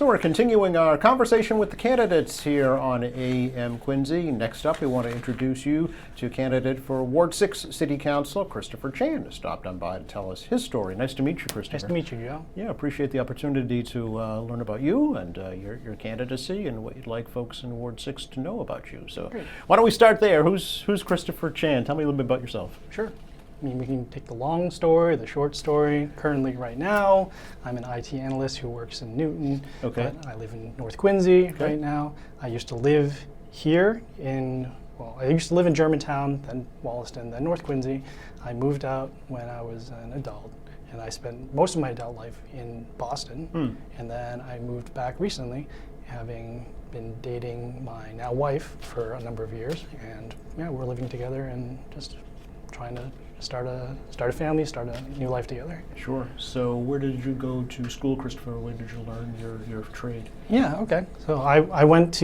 So we're continuing our conversation with the candidates here on AM Quincy. Next up, we want to introduce you to candidate for Ward 6 City Council, Christopher Chan, has stopped on by to tell us his story. Nice to meet you, Christopher. Nice to meet you, Joe. Yeah, appreciate the opportunity to learn about you and your candidacy and what you'd like folks in Ward 6 to know about you. So Great. Why don't we start there? Who's Christopher Chan? Tell me a little bit about yourself. Sure. I mean, we can take the long story, the short story. Currently, right now, I'm an IT analyst who works in Newton. Okay. But I live in North Quincy right now. I used to live here I used to live in Germantown, then Wollaston, then North Quincy. I moved out when I was an adult, and I spent most of my adult life in Boston. And then I moved back recently, having been dating my now wife for a number of years. And yeah, we're living together and just trying to start a family, start a new life together. Sure. So where did you go to school, Christopher? Where did you learn your trade? Yeah, okay. So I went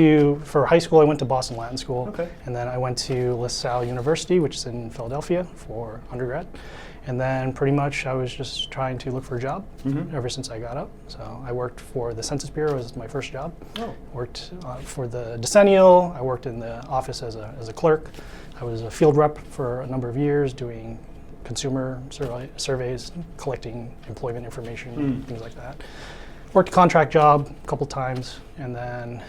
for high school, I went to Boston Latin School. Okay. And then I went to LaSalle University, which is in Philadelphia, for undergrad. And then pretty much I was just trying to look for a job ever since I got up. So I worked for the Census Bureau as my first job. Oh. Worked for the Decennial. I worked in the office as a clerk. I was a field rep for a number of years doing consumer surveys, collecting employment information, things like that. Worked a contract job a couple times, and then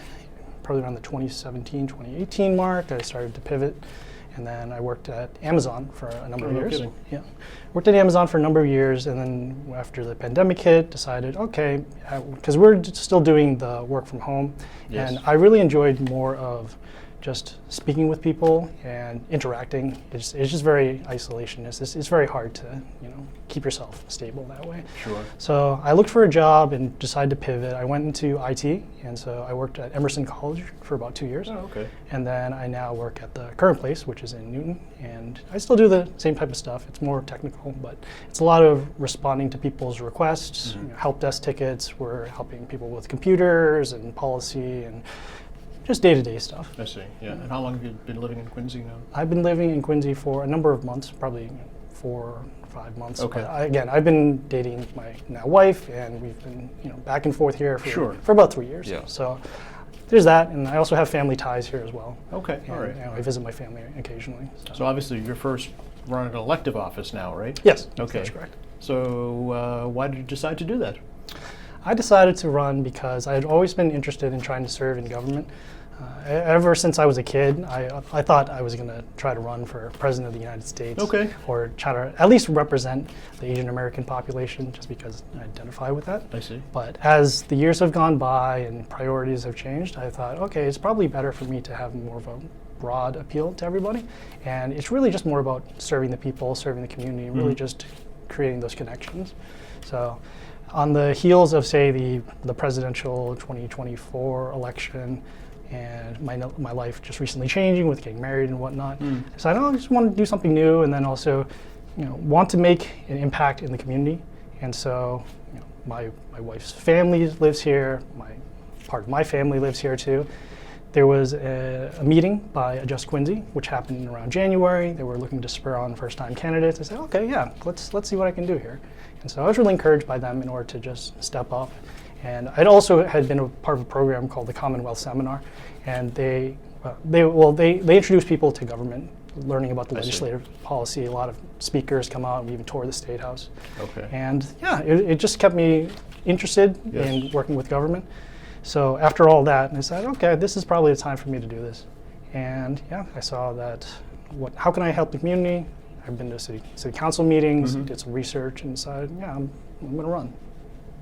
probably around the 2017, 2018 mark, I started to pivot. And then I worked at Amazon for a number of years. Kidding. Yeah, worked at Amazon for a number of years, and then after the pandemic hit, decided, okay, because we're still doing the work from home, and I really enjoyed more of just speaking with people and interacting. It's just very isolationist. It's very hard to keep yourself stable that way. Sure. So I looked for a job and decided to pivot. I went into IT, and so I worked at Emerson College for about 2 years. Oh, okay. And then I now work at the current place, which is in Newton, and I still do the same type of stuff. It's more technical, but it's a lot of responding to people's requests, help desk tickets. We're helping people with computers and policy and just day-to-day stuff. I see, yeah. And how long have you been living in Quincy now? I've been living in Quincy for a number of months, probably 4 or 5 months. Okay. But I've been dating my now wife, and we've been back and forth here for about 3 years. Yeah. So there's that, and I also have family ties here as well. Okay, And, all right. I visit my family occasionally. So obviously you're first running an elective office now, right? Yes, Okay. that's correct. So why did you decide to do that? I decided to run because I had always been interested in trying to serve in government. Ever since I was a kid, I thought I was going to try to run for president of the United States. Okay. Or try to at least represent the Asian American population, just because I identify with that. I see. But as the years have gone by and priorities have changed, I thought, okay, it's probably better for me to have more of a broad appeal to everybody. And it's really just more about serving the people, serving the community, and really just creating those connections. So on the heels of, say, the presidential 2024 election, and my life just recently changing with getting married and whatnot, so I just want to do something new, and then also, want to make an impact in the community. And so, my wife's family lives here. Part of my family lives here too. There was a meeting by Adjust Quincy, which happened around January. They were looking to spur on first-time candidates. I said, okay, yeah, let's see what I can do here. And so I was really encouraged by them in order to just step up. And I'd also had been a part of a program called the Commonwealth Seminar, and they introduced people to government, learning about the legislative policy. A lot of speakers come out, and we even toured the State House. Okay. And yeah, it just kept me interested in working with government. So after all that, I said, okay, this is probably the time for me to do this. And yeah, I saw that, how can I help the community? I've been to city council meetings, did some research, and decided, yeah, I'm going to run.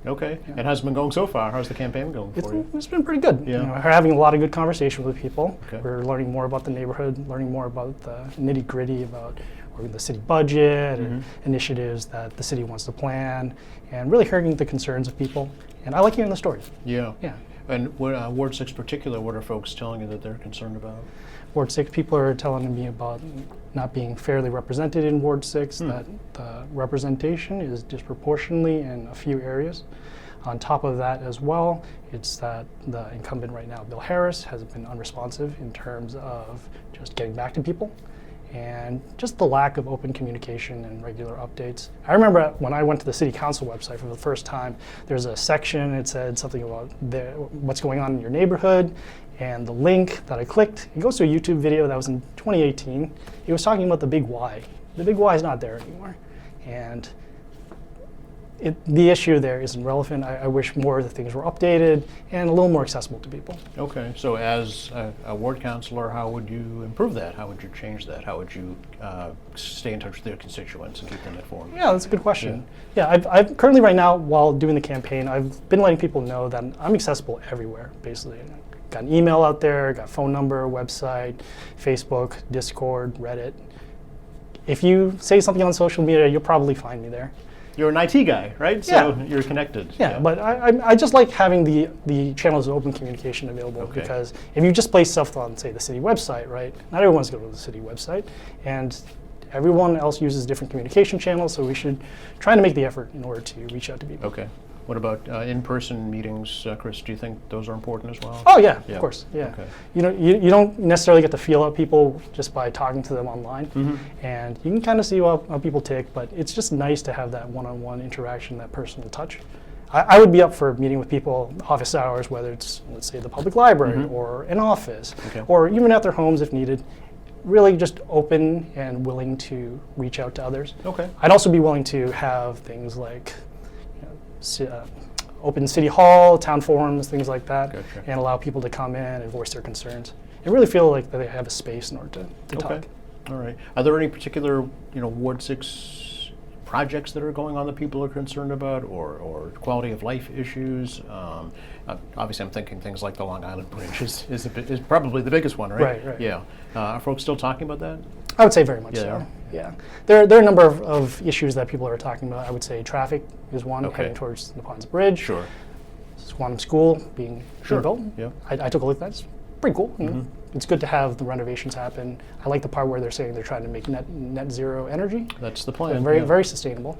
Okay. Yeah. And how's it been going so far? How's the campaign going for you? It's been pretty good. Yeah. We're having a lot of good conversation with people. Okay. We're learning more about the neighborhood, learning more about the nitty-gritty about the city budget and initiatives that the city wants to plan, and really hearing the concerns of people. And I like hearing the stories. Yeah. Yeah. And Ward 6 particular, what are folks telling you that they're concerned about? Ward 6 people are telling me about not being fairly represented in Ward 6, that the representation is disproportionately in a few areas. On top of that as well, it's that the incumbent right now, Bill Harris, has been unresponsive in terms of just getting back to people. and just the lack of open communication and regular updates. I remember when I went to the city council website for the first time, there's a section, it said something about what's going on in your neighborhood, and the link that I clicked, it goes to a YouTube video that was in 2018. It was talking about the Big Y. The Big Y is not there anymore. And the issue there isn't relevant. I wish more of the things were updated and a little more accessible to people. Okay, so as a ward councilor, how would you improve that? How would you change that? How would you stay in touch with their constituents and keep them informed? Yeah, that's a good question. Yeah, I've currently right now, while doing the campaign, I've been letting people know that I'm accessible everywhere, basically. Got an email out there, got a phone number, website, Facebook, Discord, Reddit. If you say something on social media, you'll probably find me there. You're an IT guy, right? So you're connected. Yeah, but I just like having the channels of open communication available, because if you just place stuff on, say, the city website, right? Not everyone's going to the city website, and everyone else uses different communication channels, so we should try to make the effort in order to reach out to people. Okay. What about in-person meetings, Chris? Do you think those are important as well? Oh yeah, of course. Yeah. Okay. You don't necessarily get to feel out people just by talking to them online, and you can kind of see how people tick. But it's just nice to have that one-on-one interaction, that personal touch. I would be up for meeting with people office hours, whether it's, let's say, the public library or an office, or even at their homes if needed. Really just open and willing to reach out to others. Okay. I'd also be willing to have things like open city hall, town forums, things like that, and allow people to come in and voice their concerns and really feel like that they have a space in order to talk. All right. Are there any particular, Ward 6 projects that are going on that people are concerned about, or quality of life issues? Obviously, I'm thinking things like the Long Island Bridge is probably the biggest one, right? Right. Yeah. Are folks still talking about that? I would say very much so. Yeah. There are a number of issues that people are talking about. I would say traffic is one, heading towards the Ponds Bridge. Sure. Squantum School being built. Yeah. I took a look at that. It's pretty cool. It's good to have the renovations happen. I like the part where they're saying they're trying to make net zero energy. That's the plan. Very sustainable.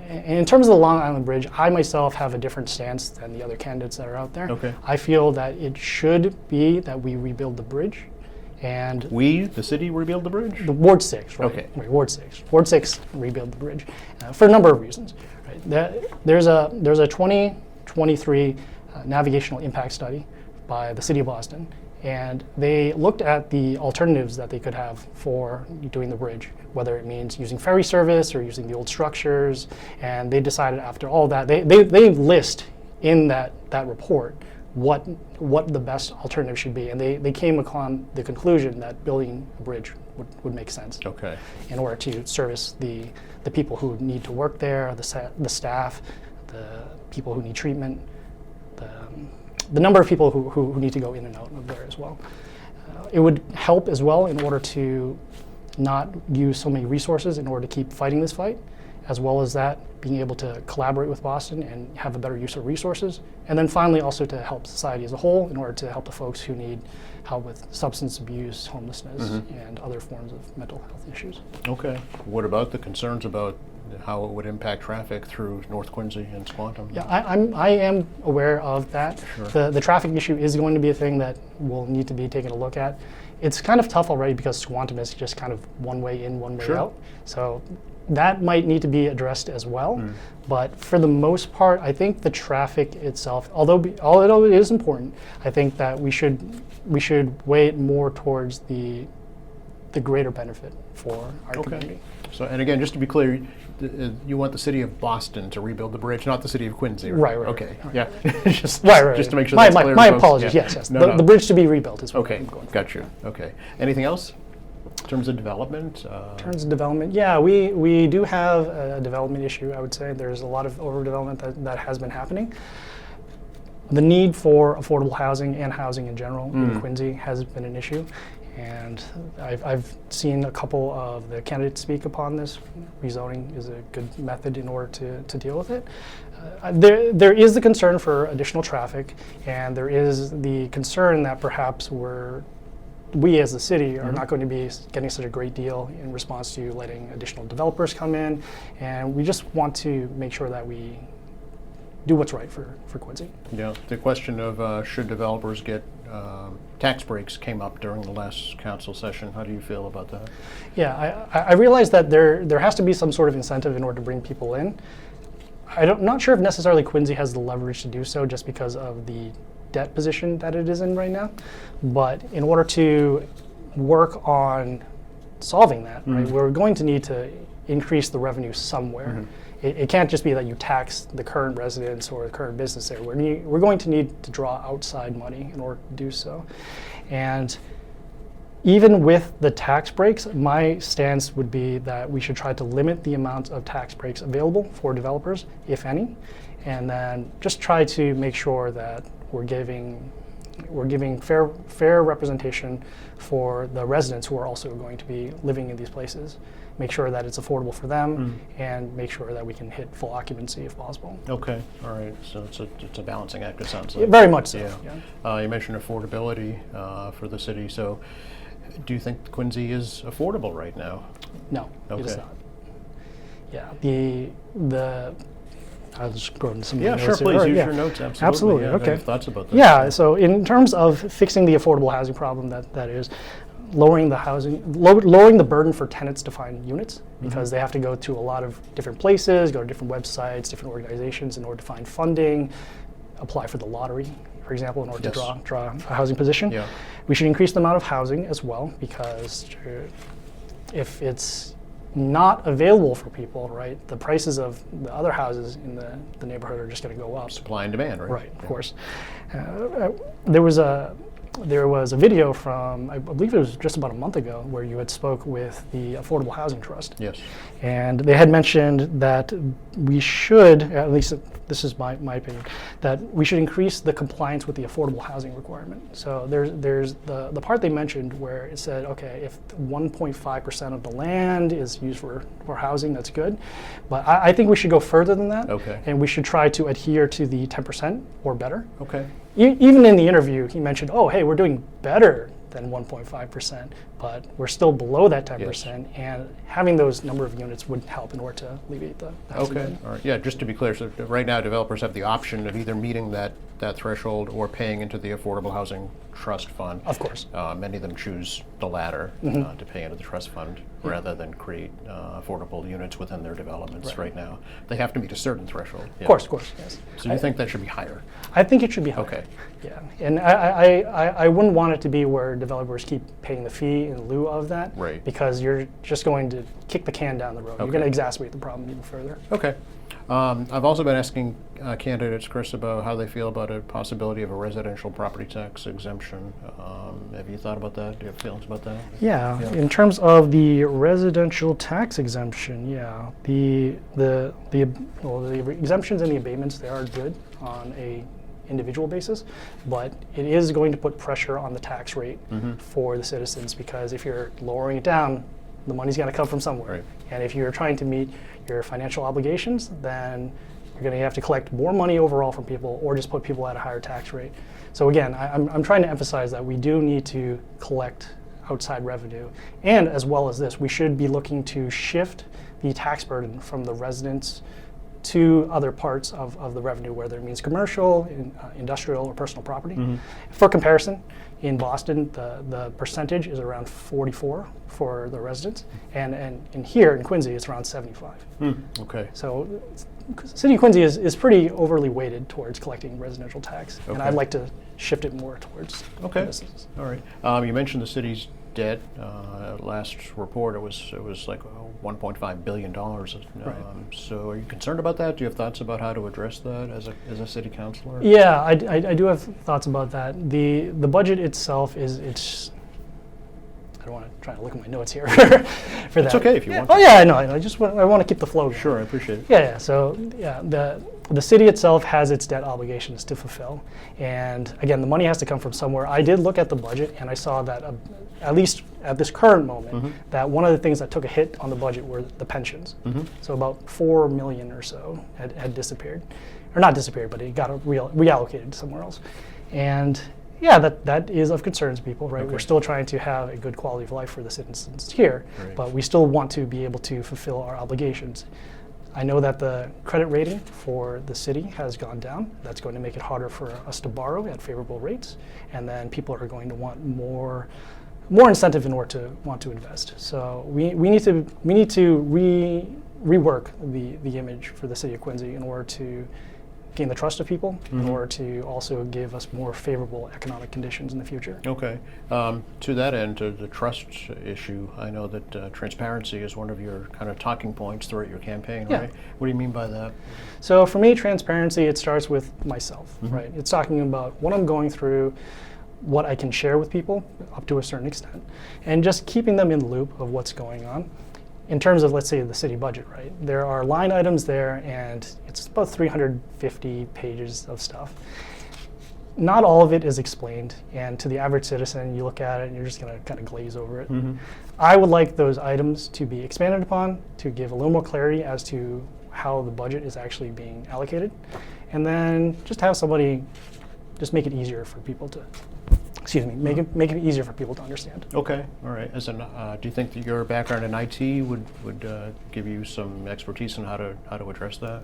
And in terms of the Long Island Bridge, I myself have a different stance than the other candidates that are out there. Okay. I feel that it should be that we rebuild the bridge. And the city, rebuild the bridge? The Ward 6, right? Okay. Right, Ward 6. Ward 6 rebuild the bridge for a number of reasons. Right? There's a 2023 navigational impact study by the City of Boston, and they looked at the alternatives that they could have for doing the bridge, whether it means using ferry service or using the old structures, and they decided after all that, they list in that report what the best alternative should be, and they came upon the conclusion that building a bridge would make sense. Okay. In order to service the people who need to work there, the staff, the people who need treatment, the number of people who need to go in and out of there as well. It would help as well in order to not use so many resources in order to keep fighting this fight, as well as that being able to collaborate with Boston and have a better use of resources. And then finally also to help society as a whole in order to help the folks who need help with substance abuse, homelessness, and other forms of mental health issues. Okay. What about the concerns about how it would impact traffic through North Quincy and Squantum? Yeah, I am aware of that. Sure. The traffic issue is going to be a thing that will need to be taken a look at. It's kind of tough already because Squantum is just kind of one way in, one way out. So that might need to be addressed as well. But for the most part, I think the traffic itself, although it is important, I think that we should weigh it more towards the greater benefit for our community. So, and again, just to be clear, you want the city of Boston to rebuild the bridge, not the city of Quincy, right? Right. Okay. Right. Yeah. just to make sure my, that's clear. my to folks. apologies. Yeah. Yes. No. The bridge to be rebuilt is what Okay. I'm going for. Got you. Okay. Anything else in terms of development? In terms of development, yeah, we do have a development issue. I would say there's a lot of overdevelopment that has been happening. The need for affordable housing and housing in general in Quincy has been an issue. And I've seen a couple of the candidates speak upon this. Rezoning is a good method in order to deal with it. There is the concern for additional traffic, and there is the concern that perhaps we as the city are not going to be getting such a great deal in response to letting additional developers come in. And we just want to make sure that we do what's right for Quincy. Yeah. The question of should developers get tax breaks came up during the last council session. How do you feel about that? Yeah, I realize that there has to be some sort of incentive in order to bring people in. I'm not sure if necessarily Quincy has the leverage to do so just because of the debt position that it is in right now. But in order to work on solving that, right, we're going to need to increase the revenue somewhere. It can't just be that you tax the current residents or the current business there. We're going to need to draw outside money in order to do so. And even with the tax breaks, my stance would be that we should try to limit the amount of tax breaks available for developers, if any, and then just try to make sure that we're giving fair representation for the residents who are also going to be living in these places. Make sure that it's affordable for them, and make sure that we can hit full occupancy if possible. Okay, all right. So it's a balancing act, it sounds like. Very much so. Yeah. You mentioned affordability for the city. So, do you think Quincy is affordable right now? No, it is Okay. not. Yeah, I'll just go into some of the Yeah, notes sure. here. Please All right, use yeah. your notes. Absolutely. Absolutely, Yeah, okay. Any thoughts about that? Yeah, so in terms of fixing the affordable housing problem, that is lowering the burden for tenants to find units, because they have to go to a lot of different places, go to different websites, different organizations in order to find funding, apply for the lottery, for example, in order Yes. to draw a housing position. Yeah. We should increase the amount of housing as well, because if it's not available for people, right, the prices of the other houses in the neighborhood are just going to go up. Supply and demand, right? Right, of course. There was a video from, I believe it was just about a month ago, where you had spoke with the Affordable Housing Trust. Yes. And they had mentioned that we should, at least this is my opinion, that we should increase the compliance with the affordable housing requirement. So there's the part they mentioned where it said, okay, if 1.5% of the land is used for housing, that's good. But I think we should go further than that. Okay. And we should try to adhere to the 10% or better. Okay. Even in the interview, he mentioned, oh, hey, we're doing better than 1.5%, but we're still below that 10%, and having those number of units would help in order to alleviate the housing Okay. burden. All right. Yeah. Just to be clear, so right now developers have the option of either meeting that threshold or paying into the Affordable Housing Trust Fund. Of course. Many of them choose the latter to pay into the trust fund rather than create affordable units within their developments right now. They have to meet a certain threshold. Of course, yes. So you think that should be higher? I think it should be higher. Okay. Yeah, and I wouldn't want it to be where developers keep paying the fee in lieu of that. Right. Because you're just going to kick the can down the road. You're Okay. going to exacerbate the problem even further. Okay. I've also been asking candidates, Chris, about how they feel about a possibility of a residential property tax exemption. Have you thought about that? Do you have feelings about that? Yeah, in terms of the residential tax exemption, yeah, the exemptions and the abatements, they are good on a individual basis, but it is going to put pressure on the tax rate for the citizens, because if you're lowering it down, the money's got to come from somewhere. Right. And if you're trying to meet your financial obligations, then you're going to have to collect more money overall from people, or just put people at a higher tax rate. So again, I'm trying to emphasize that we do need to collect outside revenue, and as well as this, we should be looking to shift the tax burden from the residents to other parts of the revenue, whether it means commercial, industrial, or personal property. For comparison, in Boston, the percentage is around 44 for the residents, and in here in Quincy, it's around 75. Okay. So City of Quincy is pretty overly weighted towards collecting residential tax, and Okay. I'd like to shift it more towards Okay. businesses. All right. You mentioned the city's debt. Last report, it was like $1.5 billion. So are you concerned about that? Do you have thoughts about how to address that as a city councilor? Yeah, I do have thoughts about that. The budget itself it's. I don't want to try to look at my notes here for that. It's okay if you want to. Oh yeah, I know. I want to keep the flow going. Sure, I appreciate it. Yeah. So yeah, the city itself has its debt obligations to fulfill, and again, the money has to come from somewhere. I did look at the budget, and I saw that at least at this current moment, that one of the things that took a hit on the budget were the pensions. So about $4 million or so had disappeared, or not disappeared, but it got reallocated somewhere else, and. Yeah, that is of concern to people, right? Okay. We're still trying to have a good quality of life for the citizens here, Right. but we still want to be able to fulfill our obligations. I know that the credit rating for the city has gone down. That's going to make it harder for us to borrow at favorable rates, and then people are going to want more incentive in order to want to invest. So we need to rework the image for the city of Quincy in order to gain the trust of people, in order to also give us more favorable economic conditions in the future. Okay. To that end, to the trust issue, I know that transparency is one of your kind of talking points throughout your campaign, Yeah. right? What do you mean by that? So for me, transparency, it starts with myself, right? It's talking about what I'm going through, what I can share with people up to a certain extent, and just keeping them in the loop of what's going on. In terms of, let's say, the city budget, right? There are line items there, and it's about 350 pages of stuff. Not all of it is explained, and to the average citizen, you look at it and you're just going to kind of glaze over it. I would like those items to be expanded upon, to give a little more clarity as to how the budget is actually being allocated, and then just have somebody just make it easier for people to, make it easier for people to understand. Okay, all right. As an, do you think that your background in IT would give you some expertise on how to address that?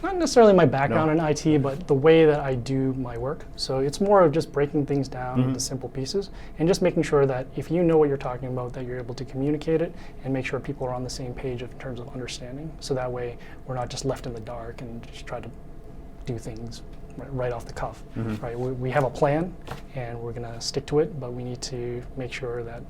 Not necessarily my background in IT, but the way that I do my work. So it's more of just breaking things down into simple pieces and just making sure that if you know what you're talking about, that you're able to communicate it and make sure people are on the same page in terms of understanding. So that way we're not just left in the dark and just try to do things right off the cuff. Right? We have a plan and we're going to stick to it, but we need to make sure that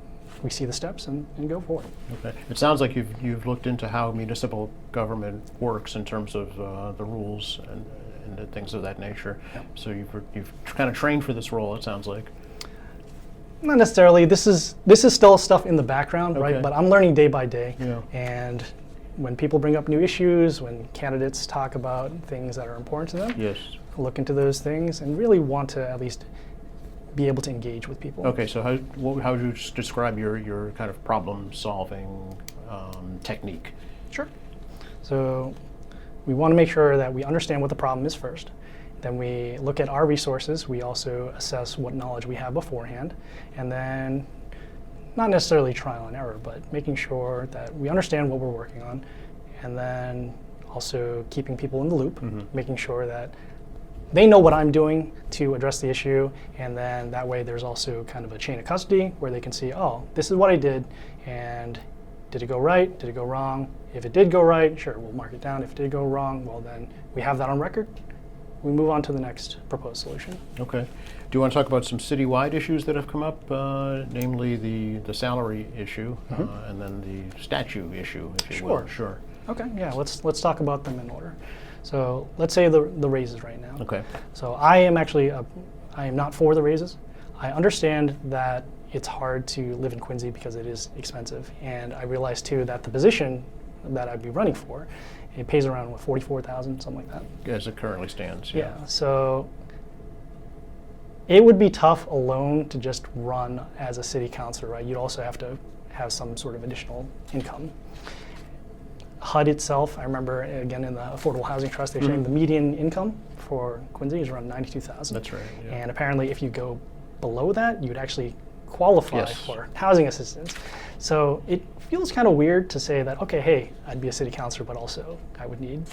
we see the steps and go forward. Okay. It sounds like you've looked into how municipal government works in terms of the rules and the things of that nature. Yep. So you've kind of trained for this role, it sounds like. Not necessarily. This is still stuff in the background, Okay. right? But I'm learning day by day. Yeah. And when people bring up new issues, when candidates talk about things that are important to them, Yes. look into those things and really want to at least be able to engage with people. Okay, so how would you just describe your kind of problem-solving technique? Sure. So we want to make sure that we understand what the problem is first. Then we look at our resources. We also assess what knowledge we have beforehand. And then not necessarily trial and error, but making sure that we understand what we're working on. And then also keeping people in the loop, making sure that they know what I'm doing to address the issue, and then that way there's also kind of a chain of custody where they can see, oh, this is what I did, and did it go right? Did it go wrong? If it did go right, sure, we'll mark it down. If it did go wrong, well then we have that on record. We move on to the next proposed solution. Okay. Do you want to talk about some citywide issues that have come up, namely the salary issue and then the statue issue, if you will? Sure. Okay, yeah, let's talk about them in order. So let's say the raises right now. Okay. So I am not for the raises. I understand that it's hard to live in Quincy because it is expensive, and I realize too that the position that I'd be running for, it pays around $44,000, something like that. As it currently stands. Yeah. So it would be tough alone to just run as a city councilor, right? You'd also have to have some sort of additional income. HUD itself, I remember again in the Affordable Housing Trust, they're saying the median income for Quincy is around $92,000. That's right. Yeah. And apparently, if you go below that, you would actually qualify for housing assistance. So it feels kind of weird to say that, okay, hey, I'd be a city councilor, but also I would need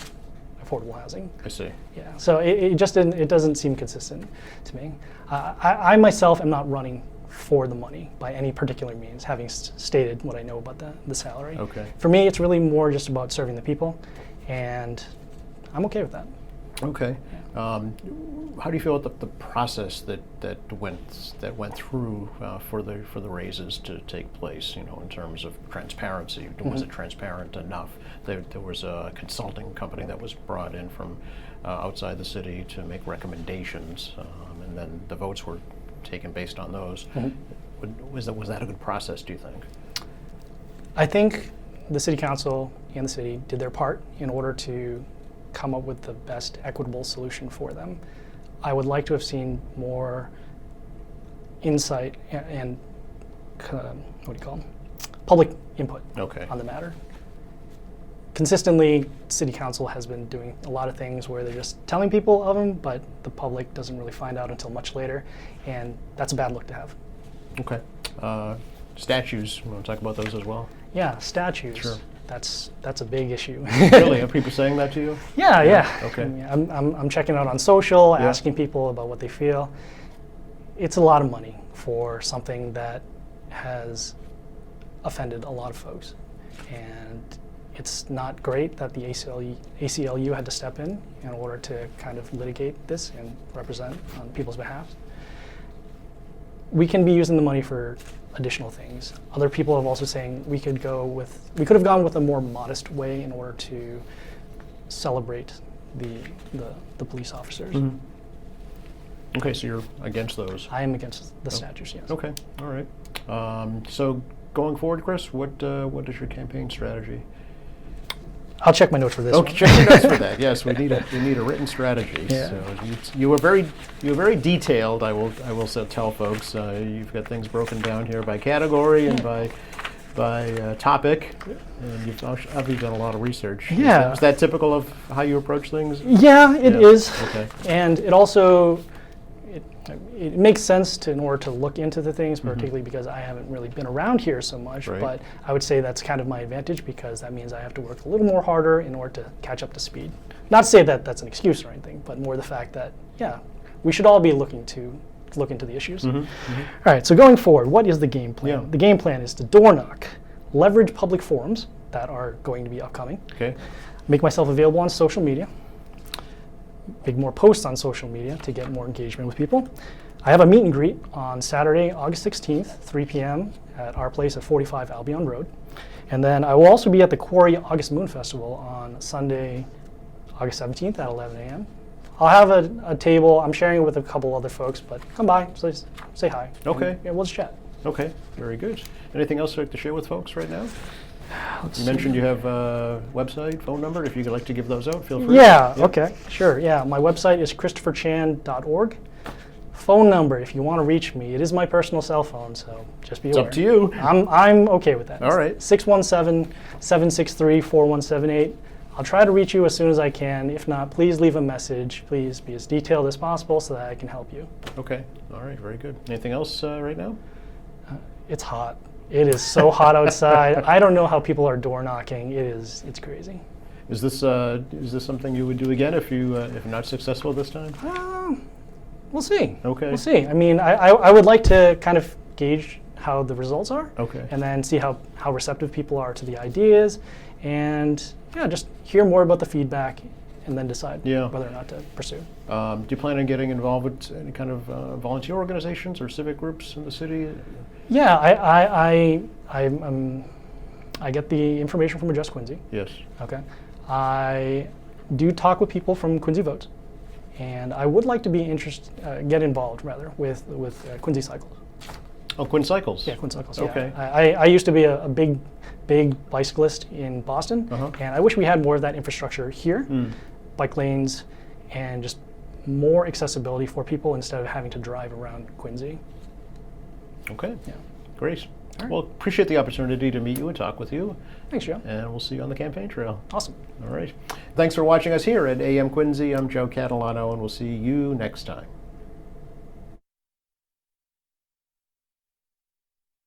affordable housing. I see. Yeah. So it doesn't seem consistent to me. I myself am not running for the money by any particular means, having stated what I know about the salary. Okay. For me, it's really more just about serving the people, and I'm okay with that. Okay. How do you feel about the process that went through for the raises to take place? You know, in terms of transparency, was it transparent enough? There was a consulting company that was brought in from outside the city to make recommendations, and then the votes were taken based on those. Was that a good process, do you think? I think the city council and the city did their part in order to come up with the best equitable solution for them. I would like to have seen more insight and public input on the matter. Consistently, city council has been doing a lot of things where they're just telling people of them, but the public doesn't really find out until much later, and that's a bad look to have. Okay. Statues, you want to talk about those as well? Yeah, statues. Sure. that's a big issue. Really? Are people saying that to you? Yeah, yeah. Okay. I mean, I'm checking out on social, Yeah. asking people about what they feel. It's a lot of money for something that has offended a lot of folks. And it's not great that the ACLU had to step in order to kind of litigate this and represent on people's behalf. We can be using the money for additional things. Other people have also saying we could have gone with a more modest way in order to celebrate the police officers. Mm-hmm. Okay, so you're against those. I am against the statutes, yes. Okay, all right. So going forward, Chris, what is your campaign strategy? I'll check my notes for this Okay, one. check your notes for that. Yes, we need a written strategy. Yeah. So you were very detailed. I will tell folks you've got things broken down here by category and by topic, and you've obviously done a lot of research. Yeah. Is that typical of how you approach things? Yeah, it is. Okay. And it also it makes sense in order to look into the things, particularly because I haven't really been around here so much. Right. But I would say that's kind of my advantage because that means I have to work a little more harder in order to catch up to speed. Not to say that that's an excuse or anything, but more the fact that, yeah, we should all be looking to look into the issues. All right, so going forward, what is the game plan? Yeah. The game plan is to door knock, leverage public forums that are going to be upcoming, Okay. make myself available on social media, make more posts on social media to get more engagement with people. I have a meet and greet on Saturday, August 16th, 3 p.m. at our place at 45 Albion Road. And then I will also be at the Quarry August Moon Festival on Sunday, August 17th at 11 a.m. I'll have a table. I'm sharing it with a couple other folks, but come by, say hi. Okay. And, we'll just chat. Okay, very good. Anything else you'd like to share with folks right now? You mentioned you have a website, phone number. If you'd like to give those out, feel free. Yeah, okay, sure. Yeah, my website is christopherchan.org. Phone number, if you want to reach me, it is my personal cell phone, so just be aware. It's up to you. I'm okay with that. All right. 617-763-4178. I'll try to reach you as soon as I can. If not, please leave a message. Please be as detailed as possible so that I can help you. Okay, all right, very good. Anything else right now? It's hot. It is so hot outside. I don't know how people are door knocking. It's crazy. Is this something you would do again if if not successful this time? We'll see. Okay. We'll see. I mean, I would like to kind of gauge how the results are. Okay. And then see how receptive people are to the ideas, and yeah, just hear more about the feedback, and then decide whether or not to pursue. Do you plan on getting involved with any kind of volunteer organizations or civic groups in the city? Yeah, I get the information from Adjust Quincy. Yes. Okay. I do talk with people from Quincy Votes, and I would like to be get involved rather with Quincy Cycles. Oh, Quinn Cycles. Yeah, Quinn Cycles. Okay. Yeah. I used to be a big bicyclist in Boston, and I wish we had more of that infrastructure here, bike lanes, and just more accessibility for people instead of having to drive around Quincy. Okay. Yeah. Great. All right. Well, appreciate the opportunity to meet you and talk with you, Thanks, Joe. and we'll see you on the campaign trail. Awesome. All right. Thanks for watching us here at AM Quincy. I'm Joe Catalano, and we'll see you next time.